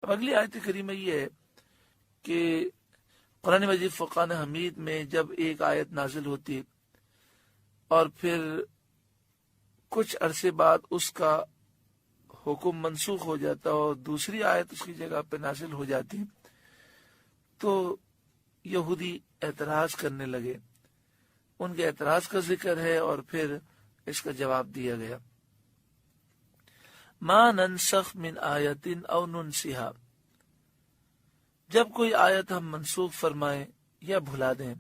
اب اگلی آیت کریمہ یہ ہے کہ قرآن مجید فرقان حمید میں جب ایک آیت نازل ہوتی اور پھر کچھ عرصے بعد اس کا حکم منسوخ ہو جاتا اور دوسری آیت اس کی جگہ پہ نازل ہو جاتی تو یہودی اعتراض کرنے لگے. ان کے اعتراض کا ذکر ہے اور پھر اس کا جواب دیا گیا. ما ننسخ من آیت او ننسها، جب کوئی آیت ہم منسوخ فرمائیں یا بھلا دیں،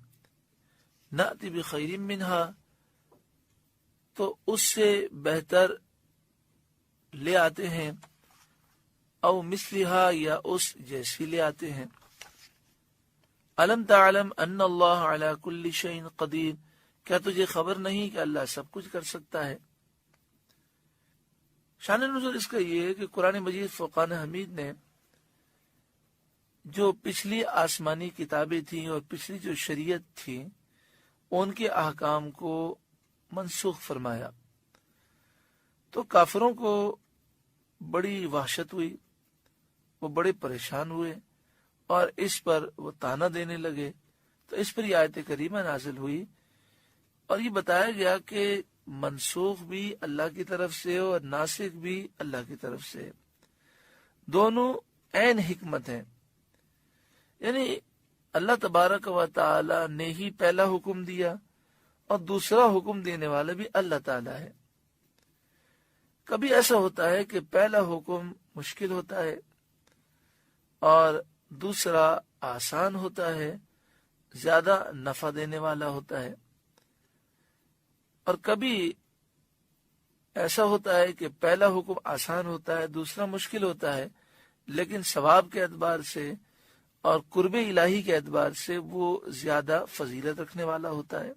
نأتی بخیر منہا، تو اس سے بہتر لے آتے ہیں، او مثلہا، یا اس جیسی لے آتے ہیں. الم تعلم ان اللہ علی کل شیء قدیر، کیا تجھے خبر نہیں کہ اللہ سب کچھ کر سکتا ہے. شان نزول اس کا یہ ہے کہ قرآن مجید فرقان حمید نے جو پچھلی آسمانی کتابیں تھیں اور پچھلی جو شریعت تھی ان کے احکام کو منسوخ فرمایا. تو کافروں کو بڑی وحشت ہوئی، وہ بڑے پریشان ہوئے اور اس پر وہ طعنہ دینے لگے. تو اس پر یہ آیت کریمہ نازل ہوئی اور یہ بتایا گیا کہ منسوخ بھی اللہ کی طرف سے اور ناسخ بھی اللہ کی طرف سے، دونوں عین حکمت ہیں. یعنی اللہ تبارک و تعالی نے ہی پہلا حکم دیا اور دوسرا حکم دینے والا بھی اللہ تعالی ہے. کبھی ایسا ہوتا ہے کہ پہلا حکم مشکل ہوتا ہے اور دوسرا آسان ہوتا ہے، زیادہ نفع دینے والا ہوتا ہے. اور کبھی ایسا ہوتا ہے کہ پہلا حکم آسان ہوتا ہے، دوسرا مشکل ہوتا ہے، لیکن ثواب کے اعتبار سے اور قرب الہی کے اعتبار سے وہ زیادہ فضیلت رکھنے والا ہوتا ہے.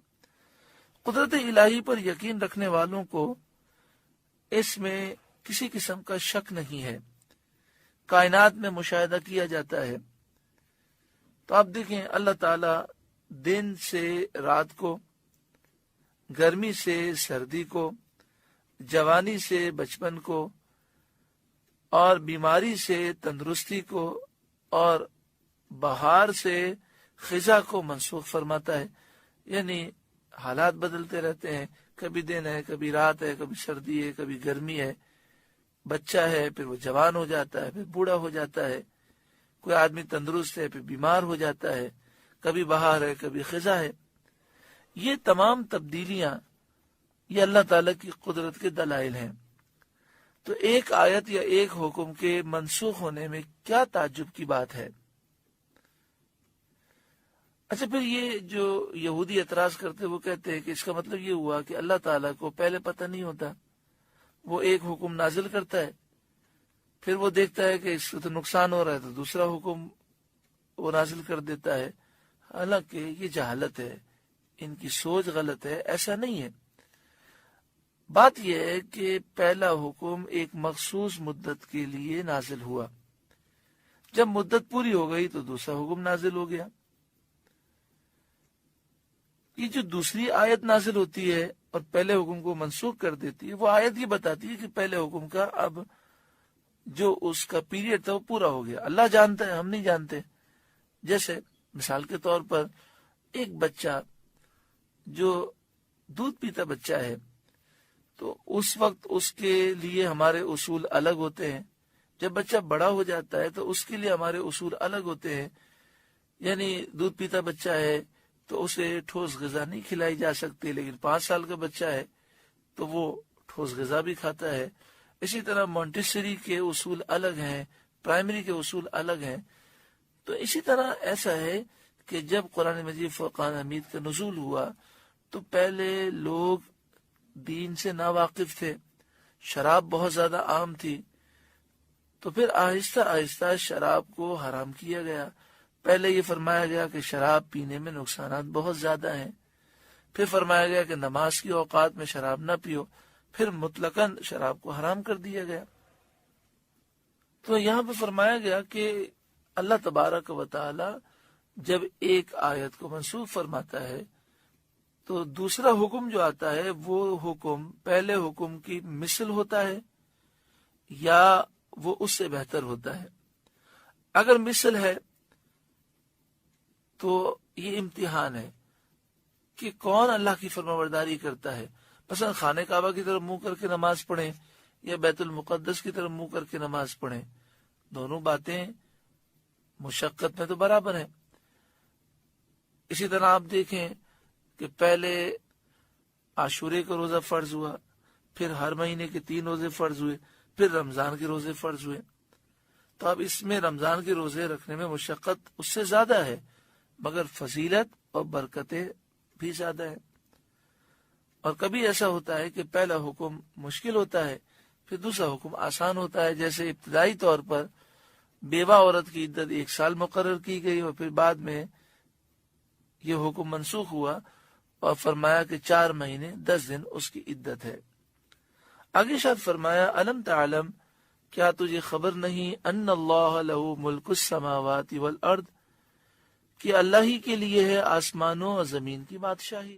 قدرت الہی پر یقین رکھنے والوں کو اس میں کسی قسم کا شک نہیں ہے. کائنات میں مشاہدہ کیا جاتا ہے تو آپ دیکھیں اللہ تعالی دن سے رات کو، گرمی سے سردی کو، جوانی سے بچپن کو، اور بیماری سے تندرستی کو، اور بہار سے خزاں کو منسوخ فرماتا ہے. یعنی حالات بدلتے رہتے ہیں، کبھی دن ہے، کبھی رات ہے، کبھی سردی ہے، کبھی گرمی ہے. بچہ ہے پھر وہ جوان ہو جاتا ہے، پھر بوڑھا ہو جاتا ہے. کوئی آدمی تندرست ہے پھر بیمار ہو جاتا ہے. کبھی بہار ہے، کبھی خزاں ہے. یہ تمام تبدیلیاں یہ اللہ تعالیٰ کی قدرت کے دلائل ہیں. تو ایک آیت یا ایک حکم کے منسوخ ہونے میں کیا تعجب کی بات ہے. اچھا، پھر یہ جو یہودی اعتراض کرتے وہ کہتے ہیں کہ اس کا مطلب یہ ہوا کہ اللہ تعالیٰ کو پہلے پتہ نہیں ہوتا، وہ ایک حکم نازل کرتا ہے، پھر وہ دیکھتا ہے کہ اس سے تو نقصان ہو رہا ہے تو دوسرا حکم وہ نازل کر دیتا ہے. حالانکہ یہ جہالت ہے، ان کی سوچ غلط ہے. ایسا نہیں ہے. بات یہ ہے کہ پہلا حکم ایک مخصوص مدت کے لیے نازل ہوا، جب مدت پوری ہو گئی تو دوسرا حکم نازل ہو گیا. یہ جو دوسری آیت نازل ہوتی ہے اور پہلے حکم کو منسوخ کر دیتی ہے، وہ آیت یہ بتاتی ہے کہ پہلے حکم کا اب جو اس کا پیریڈ تھا وہ پورا ہو گیا. اللہ جانتا ہے، ہم نہیں جانتے. جیسے مثال کے طور پر ایک بچہ جو دودھ پیتا بچہ ہے تو اس وقت اس کے لیے ہمارے اصول الگ ہوتے ہیں. جب بچہ بڑا ہو جاتا ہے تو اس کے لیے ہمارے اصول الگ ہوتے ہیں. یعنی دودھ پیتا بچہ ہے تو اسے ٹھوس غذا نہیں کھلائی جا سکتی، لیکن 5 سال کا بچہ ہے تو وہ ٹھوس غذا بھی کھاتا ہے. اسی طرح مونٹیسری کے اصول الگ ہیں، پرائمری کے اصول الگ ہیں. تو اسی طرح ایسا ہے کہ جب قرآن مجید فرقان حمید کا نزول ہوا تو پہلے لوگ دین سے ناواقف تھے، شراب بہت زیادہ عام تھی. تو پھر آہستہ آہستہ شراب کو حرام کیا گیا. پہلے یہ فرمایا گیا کہ شراب پینے میں نقصانات بہت زیادہ ہیں، پھر فرمایا گیا کہ نماز کی اوقات میں شراب نہ پیو، پھر مطلقاً شراب کو حرام کر دیا گیا. تو یہاں پہ فرمایا گیا کہ اللہ تبارک و تعالی جب ایک آیت کو منسوخ فرماتا ہے تو دوسرا حکم جو آتا ہے وہ حکم پہلے حکم کی مثل ہوتا ہے یا وہ اس سے بہتر ہوتا ہے. اگر مثل ہے تو یہ امتحان ہے کہ کون اللہ کی فرمانبرداری کرتا ہے. مثلا خانہ کعبہ کی طرف منہ کر کے نماز پڑھیں یا بیت المقدس کی طرف منہ کر کے نماز پڑھیں، دونوں باتیں مشقت میں تو برابر ہیں. اسی طرح آپ دیکھیں کہ پہلے عاشورے کا روزہ فرض ہوا، پھر ہر مہینے کے 3 روزے فرض ہوئے، پھر رمضان کے روزے فرض ہوئے. تو اب اس میں رمضان کے روزے رکھنے میں مشقت اس سے زیادہ ہے، مگر فضیلت اور برکتیں بھی زیادہ ہیں. اور کبھی ایسا ہوتا ہے کہ پہلا حکم مشکل ہوتا ہے، پھر دوسرا حکم آسان ہوتا ہے. جیسے ابتدائی طور پر بیوہ عورت کی عدت 1 سال مقرر کی گئی اور پھر بعد میں یہ حکم منسوخ ہوا اور فرمایا کہ 4 مہینے 10 دن اس کی عدت ہے. آگے شاید فرمایا الم تعلم، کیا تجھے خبر نہیں ان اللہ لہ ملک السماوات والارض، کہ اللہ ہی کے لیے ہے آسمانوں اور زمین کی بادشاہی.